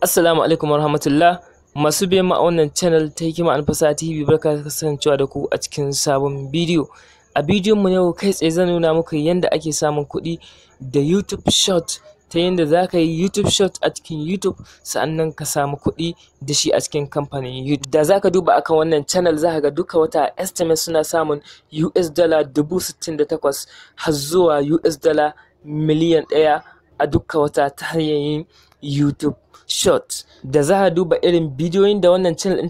Assalamu alaikum warahmatullah, masu biyan mu a wannan channel ta Hikima Fasaha TV. Barka da kasancewa da ku a cikin sabon bidiyo. A bidiyon mu yau kai tsaye zan nuna muku yanda ake samun kuɗi da YouTube short, ta yanda za ka yi YouTube short a cikin YouTube sa'annan ka samu kuɗi da shi a cikin kamfanin YouTube. Da za ka duba akan wannan channel za ka ga duka wata estimate suna samun US dala 68,000 har zuwa US dala miliyan 1 a duka wata ta hanyar yin YouTube short. Da za a duba irin bidiyoyin da wannan channel ɗin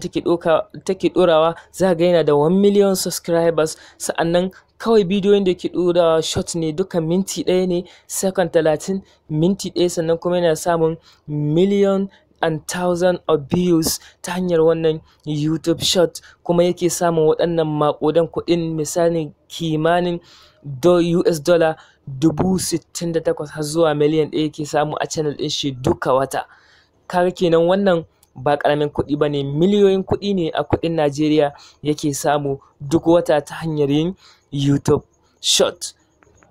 take ɗorawa, za ga yana da 1 million subscribers. Sa'annan kawai bidiyoyin da ke ɗorawa short ne, duka minti 1 ne, second 30, minti 1, sannan kuma yana samun million and thousand of views ta hanyar wannan YouTube short, kuma yake samun waɗannan maƙudan kuɗin, misali kimanin US dollar 68,000 har zuwa miliyan 1 yake samu a channel ɗin shi duka wata. Kaga kenan wannan ba ƙaramin kuɗi ba ne, miliyoyin kuɗi ne a kuɗin Najeriya yake samu duk wata ta hanyar yin YouTube short.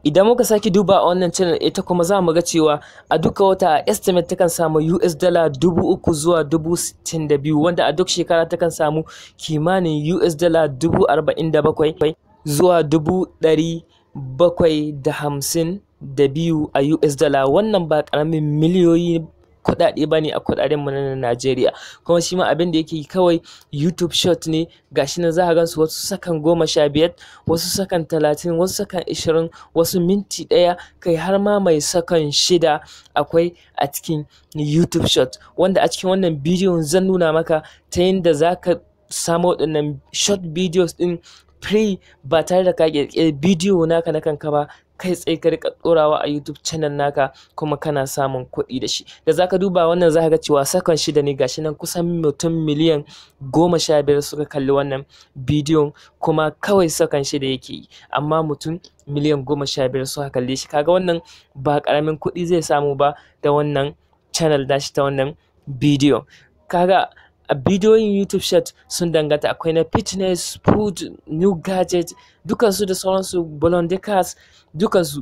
Idan muka sake duba a wannan channel ita kuma za mu ga cewa a duka wata estimate takan samu US dala 3,000 zuwa 62,000, wanda a duk shekara takan samu kimanin US dala 47,000 zuwa 752 a US dala. Wannan ba ƙaramin miliyoyi kuɗaɗe ba ne a kuɗaɗen mu na Najeriya. Kuma shi ma abin da yake kawai YouTube short ne, gashi nan za ka gansu wasu sakan 15, wasu sakan 30, wasu sakan 20, wasu minti 1, kai har ma mai sakan 6 akwai a cikin YouTube short, wanda a cikin wannan bidiyon zan nuna maka ta yadda za ka samu waɗannan short videos ɗin free ba tare da ka ƙirƙiri bidiyo naka na kanka ba, kai tsaye ka rika ɗorawa a YouTube channel naka kuma kana samun kuɗi da shi. Da zaka duba wannan za ka ga cewa sakan 6 ne, gashi nan kusan mutum miliyan 15 suka kalli wannan bidiyon, kuma kawai sakan 6 yake yi amma mutum miliyan 15 suka kalle shi. Kaga wannan ba ƙaramin kuɗi zai samu ba da wannan channel dashi ta wannan bidiyo. Kaga a bidiyoyin YouTube short sun danganta, akwai na fitness, food, new gadget, dukansu da sauransu, bolondikas, dukansu.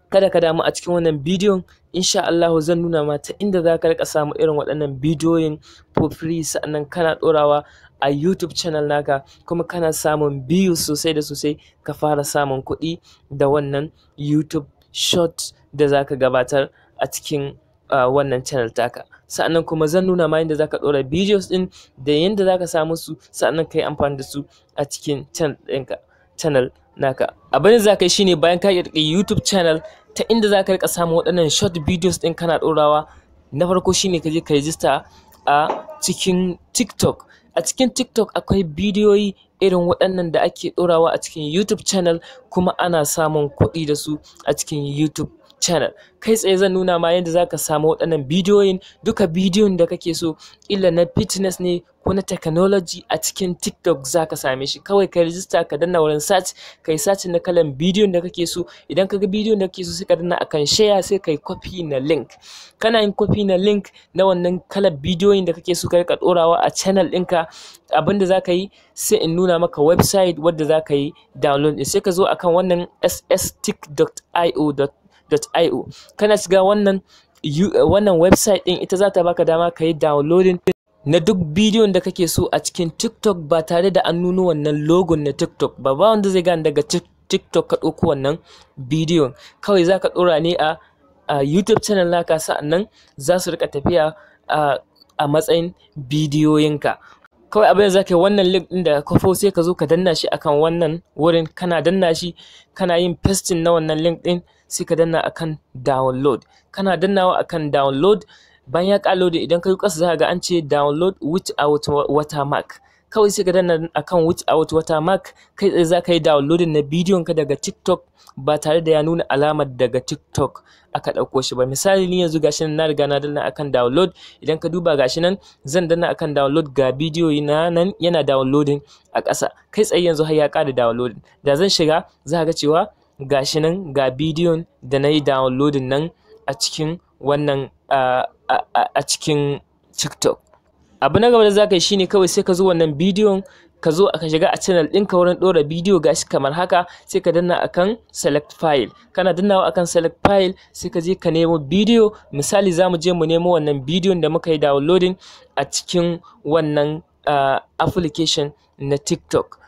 Kada ka damu, a cikin wannan bidiyon insha Allah zan nuna ma ta inda za ka rika samu irin waɗannan bidiyoyin for free, sa'annan kana ɗorawa a YouTube channel naka kuma kana samun views sosai da sosai, ka fara samun kuɗi da wannan YouTube short da za ka gabatar a cikin wannan channel taka. Sa'annan kuma zan nuna ma yadda zaka ɗora videos ɗin da yadda zaka samu su, sa'annan ka yi amfani da su a cikin channel naka. Abin da zaka yi shine, bayan ka ƙirƙiri YouTube channel ta inda zaka rika samun waɗannan short videos ɗin kana ɗorawa, na farko shine ka je ka register a cikin TikTok. A cikin TikTok akwai bidiyoyi irin waɗannan da ake ɗorawa a cikin YouTube channel, kuma ana samun kuɗi da su a cikin YouTube channel. Kai tsaye zan nuna ma yadda zaka samu waɗannan bidiyoyin, duka bidiyon da kake so, illa na fitness ne ko na technology, a cikin TikTok zaka same shi. Kawai ka register, ka danna wurin search, kai search na kalan bidiyon da kake so. Idan kaga bidiyon da kake so sai ka danna akan share, sai kai copy na link. Kana yin copy na link na wannan kalan bidiyoyin da kake so ka rika ɗorawa a channel ɗinka, abinda zaka yi sai in nuna maka website wadda zaka yi download. Sai ka zo akan wannan sstick.io. Kana shiga wannan website din, ita za ta baka dama ka yi downloading na duk bidiyon da kake so a cikin TikTok ba tare da an nuna wannan logon na TikTok ba. Ba wanda zai gane daga TikTok ka ɗauko wannan bidiyon, kawai za ka ɗora ne a YouTube channel naka, sa'annan za su rika tafiya a matsayin bidiyoyinka. Kawai abin da za ka yi, wannan link ɗin da kafo sai ka zo ka danna shi akan wannan wurin. Kana danna shi, kana yin pasting na wannan link ɗin, sai ka danna akan download. Kana dannawa akan download, bayan ya ƙalo da, idan ka yi ƙasa za ka ga an ce download without watermark. Kawai sai ka danna akan without watermark, kai tsaye za ka yi downloading na bidiyon ka daga TikTok ba tare da ya nuna alamar daga TikTok aka ɗauko shi ba. Misali ni yanzu gashi nan na riga na danna akan download. Idan ka duba gashi nan zan danna akan download, ga bidiyo na nan yana downloading a ƙasa. Kai tsaye yanzu har ya ƙara downloading. Da zan shiga za ka ga cewa gashi nan ga bidiyon da na yi downloading nan a cikin wannan a cikin TikTok. Abu na gaba da za ka yi shine, kawai sai ka zo wannan bidiyon ka zo ka shiga a channel ɗinka wurin ɗora bidiyo gashi kamar haka, sai ka danna akan select file. Kana dannawa akan select file sai ka je ka nemo bidiyo. Misali za mu je mu nemo wannan bidiyon da muka yi downloading a cikin wannan application na TikTok.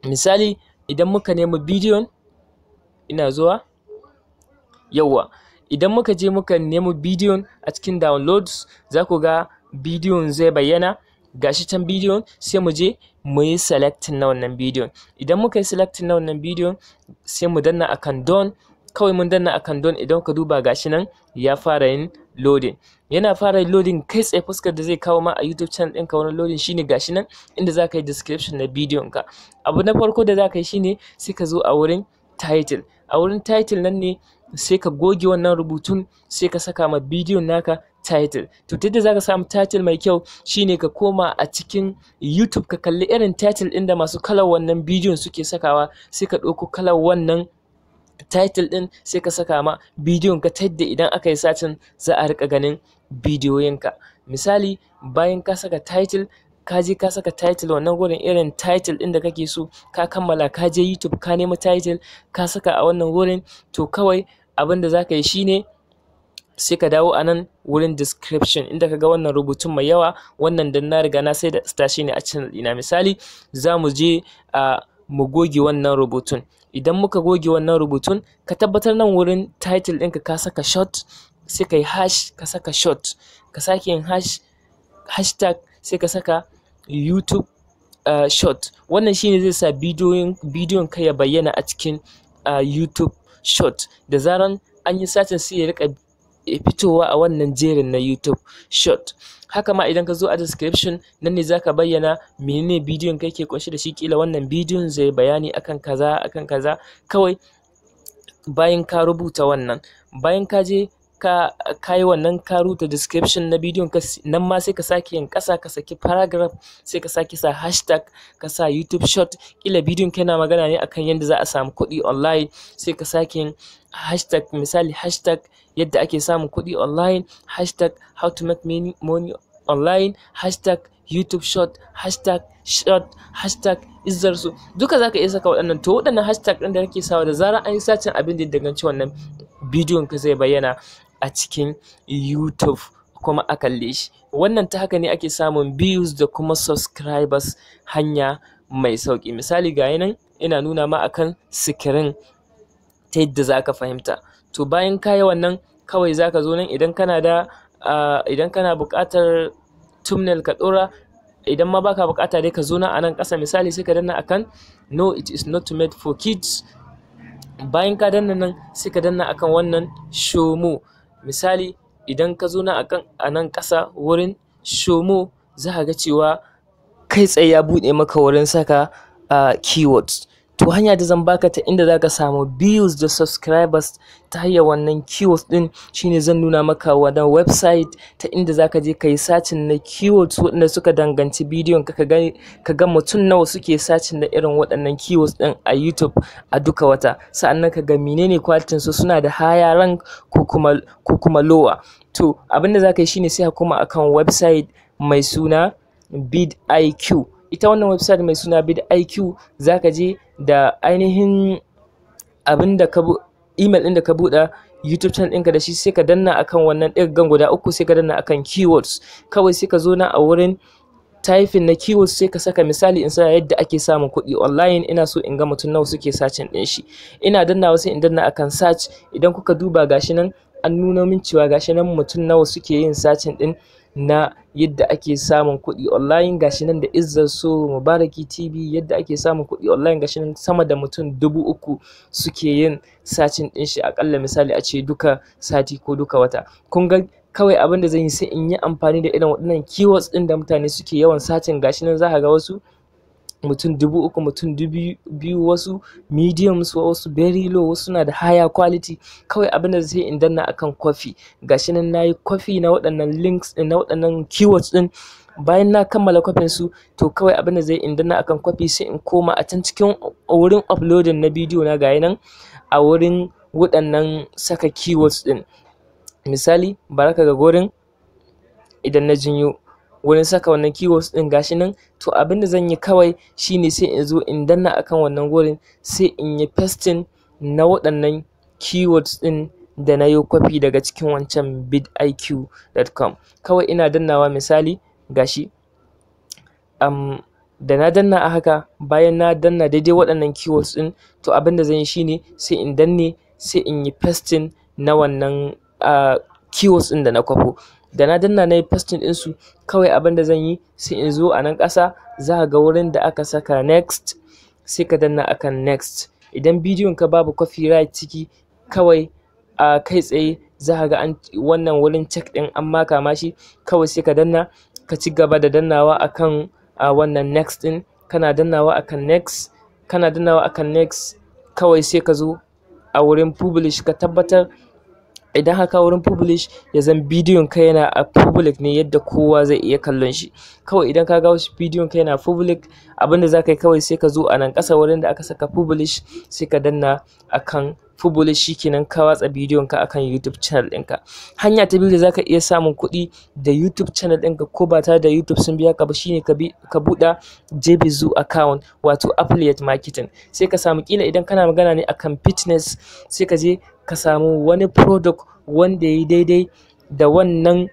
Misali idan muka nemo bidiyon, ina zuwa, yawwa, idan muka je muka nemo bidiyon a cikin downloads, za ku ga bidiyon zai bayyana. Gashi can bidiyon, sai mu je mu yi selecting na wannan bidiyon. Idan muka yi selecting na wannan bidiyon sai mu danna akan done. Kawai mun danna akan done, idan ka duba gashi nan ya fara yin loading. Yana fara yin loading kai tsaye, fuskar da zai kawo ma a YouTube channel ɗinka wani loading shine gashi nan inda za ka yi description na bidiyon ka. Abu na farko da za ka yi shine sai ka zo a wurin title. A wurin title nan ne sai ka goge wannan rubutun, sai ka saka ma bidiyon naka title. To ta yadda za ka samu title mai kyau shine ka koma a cikin YouTube ka kalli irin title ɗin da masu kalar wannan bidiyon suke sakawa, sai ka ɗauko kalar wannan title ɗin sai ka saka ma bidiyon ka, ta yadda idan aka yi satin za a riƙa ganin bidiyoyinka. Misali bayan ka saka title, ka je ka saka title wannan wurin irin title ɗin da kake so, ka kammala ka je YouTube ka nemi title ka saka a wannan wurin, to kawai abin da za ka yi shine sai ka dawo a nan wurin description inda ka ga wannan rubutun mai yawa, wannan dan na riga na sai da stashi ne a channel ɗina. Misali za mu je mu goge wannan rubutun. Idan muka goge wannan rubutun, ka tabbatar nan wurin title ɗinka ka saka short, sai ka yi hash ka saka short, ka sake yin hashtag sai ka saka YouTube short. Wannan shine zai sa bidiyon ka ya bayyana a cikin YouTube short. Da zaran an yi satin sai ya rika fitowa a wannan jerin na YouTube short. Haka ma idan ka zo a description nan ne zaka bayyana menene bidiyon ka yake kunshi da shi. Kila wannan bidiyon zai bayani akan kaza kawai bayan ka rubuta wannan, bayan ka je ka yi wannan ka rubuta description na bidiyon ka, nan ma sai ka sake yin ƙasa ka saki paragraph, sai ka sake sa hashtag ka sa YouTube short. Kila bidiyon ka yana magana ne akan yadda za a samu kuɗi online, sai ka sake yin hashtag, misali hashtag yadda ake samun kuɗi online, hashtag how to make money online, hashtag YouTube short, hashtag izzar su. Duka za ka iya saka waɗannan. To waɗannan hashtag ɗin da kake sawa, da zarar an yi sacin abin da ya danganci wannan bidiyon ka zai bayyana a cikin YouTube kuma a kalle shi. Wannan ta haka ne ake samun views da kuma subscribers hanya mai sauƙi. Misali ga nan ina nuna ma akan screen ta yadda za ka fahimta. To bayan ka yi wannan, kawai za ka zo nan idan kana buƙatar thumbnail ka ɗora, idan ma baka buƙata dai ka zo nan a nan ƙasa. Misali sai ka danna akan no, it is not made for kids. Bayan ka danna nan sai ka danna akan wannan show more. Misali idan ka zo nan a nan ƙasa wurin show more, za ka ga cewa kai tsaye ya buɗe maka wurin saka keywords. To hanya da zan baka ta inda zaka samu views da subscribers ta hanyar wannan keywords din shine zan nuna maka wannan website ta inda zaka je kai searching na keywords waɗanda suka danganci bidiyon ka ga mutum nawa suke searching da irin waɗannan keywords din a YouTube a duka wata. Sa'annan ka ga menene quality su, suna da higher rank ko kuma lower. To abinda zaka yi shine sai ka koma akan website mai suna bidio. Ita wannan website mai suna bidio zaka je da ainihin email ɗin da ka buɗe YouTube channel ɗinka da shi, sai ka danna akan wannan ɗirgan guda uku, sai ka danna akan keywords. Kawai sai ka zo na a wurin typing na keywords, sai ka saka misali in sa yadda ake samun kuɗi online, ina so in ga mutum nawa suke searching ɗin shi. Ina dannawa sai in danna akan search. Idan kuka duba gashi nan an nuna min cewa gashi nan mutum nawa suke yin searching ɗin na yadda ake samun kuɗi online. Gashi nan da izzar so Mubaraki TV, yadda ake samun kuɗi online, gashi nan sama da mutum 3,000 suke yin searching ɗin shi akalla, misali a ce duka sati ko duka wata. Kun ga kawai abin da zan yi sai in yi amfani da irin waɗannan keywords ɗin da mutane suke yawan searching. Gashi nan za ka ga wasu mutum 3,000, mutum 2,000, wasu mediums, wasu very low, wasu na da higher quality. Kawai abin da sai in danna akan copy. Gashi nan nayi copy na waɗannan links ɗin, na waɗannan keywords ɗin. Bayan na kammala copy su, to kawai abin da zai in danna akan copy, sai in koma a can cikin wurin uploading na bidiyo na gayi nan a wurin waɗannan saka keywords ɗin. Misali baraka ga gurin idan na jinyo wurin saka wannan keywords ɗin gashi nan. To abin da zan yi kawai shine sai in zo in danna akan wannan wurin, sai in yi pasting na waɗannan keywords ɗin da na yi copy daga cikin wancan bidiq.com. Kawai ina dannawa misali gashi, da na danna a haka, bayan na danna daidai waɗannan keywords ɗin, to abin da zan yi shine sai in danne, sai in yi pasting na wannan keywords ɗin da na kwafo. Da na danna na yi pasting ɗinsu, kawai abin da zan yi sai in zo a nan ƙasa za ka ga wurin da aka saka next, sai ka danna akan next. Idan bidiyon ka babu copyright ciki, kawai kai tsaye za ka ga wannan wurin check ɗin an maka mashi, kawai sai ka danna, ka ci gaba da dannawa akan wannan next ɗin, kana dannawa akan next, kana dannawa akan next, kawai sai ka zo a wurin publish. Ka tabbatar idan haka wurin publish ya zan bidiyon ka yana a public ne yadda kowa zai iya kallon shi. Kawai idan ka ga bidiyon ka yana public, abinda za ka yi kawai sai ka zo a nan ƙasa wurin da aka saka publish, sai ka danna akan publish. Shikenan ka watsa bidiyon ka akan YouTube channel ɗinka. Hanya ta biyu da za ka iya samun kuɗi da YouTube channel ɗinka ko ba tare da YouTube sun biya ka ba shine ka buɗe JBZU account, wato affiliate marketing. Sai ka samu, kila idan kana magana ne akan fitness, sai ka je ka samu wani product wanda ya yi daidai da wannan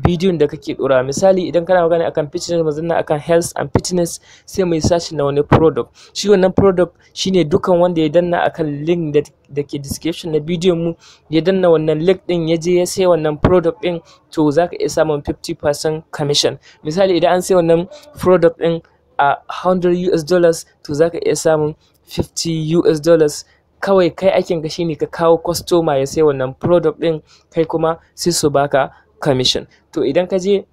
bidiyon da kake ɗora. Misali idan kana magana akan fitness, mazanna akan health and fitness, sai mai search na wani product. Shi wannan product shine dukan wanda ya danna akan link da ke description na bidiyon mu, ya danna wannan link ɗin, ya je ya sai wannan product ɗin, to za ka iya samun 50% commission. Misali idan an sai wannan product ɗin a $100, to za ka iya samun $50. Kawai kai aikin ka shine ka kawo customer ya sai wannan product ɗin, kai kuma sai su baka commission. To idan ka je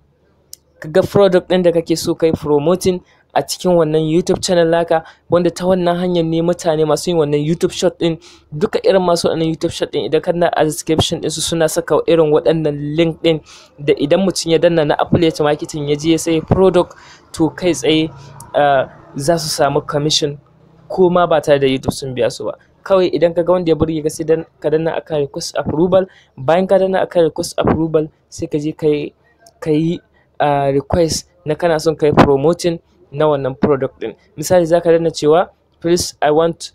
ka ga product ɗin da kake so kai promoting a cikin wannan YouTube channel naka, wanda ta wannan hanyar ne mutane masu yin wannan YouTube short ɗin, duka irin masu wannan YouTube short ɗin, idan kana a description ɗinsu suna saka irin waɗannan link ɗin da idan mutum ya danna na affiliate marketing ya je ya sai product, to kai tsaye za su samu commission ko ma ba tare da YouTube sun biya su ba. Kawai idan ka ga wanda ya burge ka, sai ka danna akan request approval. Bayan ka danna akan request approval, sai ka je ka yi request na kana son ka yi promoting na wannan product ɗin. Misali za ka danna cewa please I want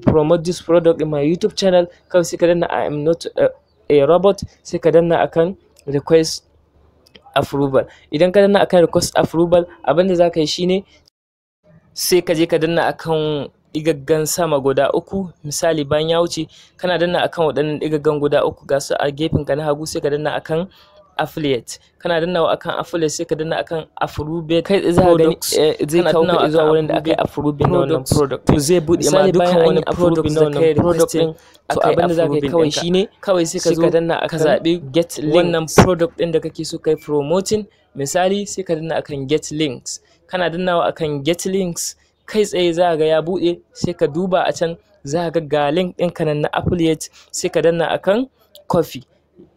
promote this product in my YouTube channel. Kawai sai ka danna I am not a robot, sai ka danna akan request approval. Idan ka danna akan request approval, abinda za ka yi shine sai ka je ka danna akan ɗigaggan sama guda uku. Misali bayan ya wuce, kana danna akan waɗannan ɗigaggan guda uku ga su a gefen ka na hagu, sai ka danna akan affiliate. Kana dannawa akan affiliate, sai ka danna akan approve. Kai za ka gani zai kawo ka zuwa wurin da aka yi approve na wannan product. To zai buɗe ma dukkan wani product da kai requesting. To abinda za ka yi kawai shine, kawai sai ka zo ka danna aka zaɓi get wannan product ɗin da kake so kai promoting. Misali sai ka danna akan get links. Kana dannawa akan get links, kai tsaye za ga ya buɗe, sai ka duba a can za ka ga link ɗinka nan na affiliate, sai ka danna akan copy.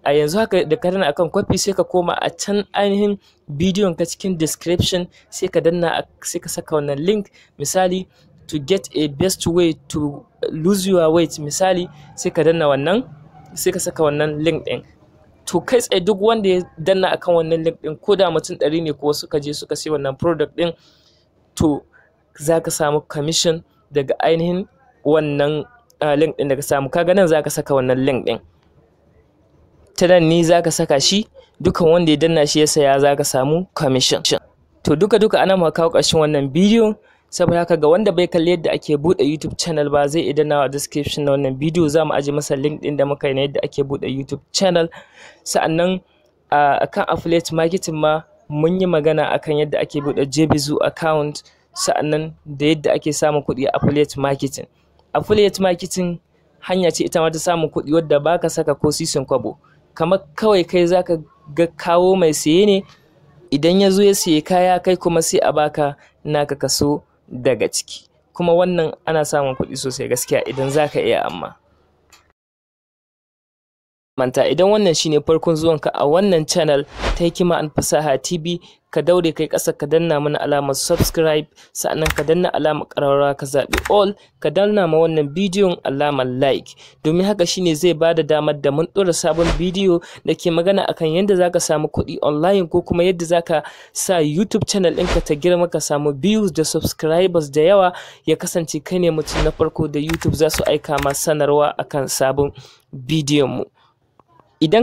A yanzu haka da ka danna akan copy, sai ka koma a can ainihin bidiyon ka cikin description, sai ka danna, sai ka saka wannan link. Misali to get a best way to lose your weight, misali sai ka danna wannan, sai ka saka wannan link ɗin. To kai tsaye duk wanda ya danna akan wannan link ɗin, ko da mutum 100 ne ko suka je suka sai wannan product ɗin, to za ka samu commission daga ainihin wannan link ɗin da ka samu. Kaga nan za ka saka wannan link ɗin, ta nan ne za ka saka shi, dukan wanda ya danna shi ya saya za ka samu commission. To duka ana ma kawo ƙarshen wannan bidiyo. Saboda haka ga wanda bai kalli yadda ake buɗe YouTube channel ba, zai iya dannawa a description na wannan bidiyo, za mu aje masa link ɗin da muka yi na yadda ake buɗe YouTube channel. Sa'annan akan affiliate marketing ma mun yi magana akan yadda ake buɗe JBZU account, sa'annan da yadda ake samun kuɗi a affiliate marketing. Affiliate marketing hanya ce ita ma ta samun kuɗi wadda baka saka ko sisin kwabo. Kamar kawai kai zaka ga kawo mai siye ne, idan ya zo ya siye kaya, kai kuma sai a baka naka kaso daga ciki. Kuma wannan ana samun kuɗi sosai gaskiya idan zaka iya. Amma manta idan wannan shine farkon zuwanka a wannan channel ta Hikima Fasaha TV, ka daure kai ƙasa ka danna mana alamar subscribe, sa'annan ka danna alamar ƙararrawa ka zaɓi all, ka danna ma wannan bidiyon alamar like, domin haka shine zai bada damar da mun ɗora sabon bidiyo da ke magana akan yadda zaka samu kuɗi online, ko kuma yadda zaka sa YouTube channel ɗinka ta girma ka samu views da subscribers da yawa, ya kasance kai ne mutum na farko da YouTube za su aika ma sanarwa akan sabon bidiyon mu. Idan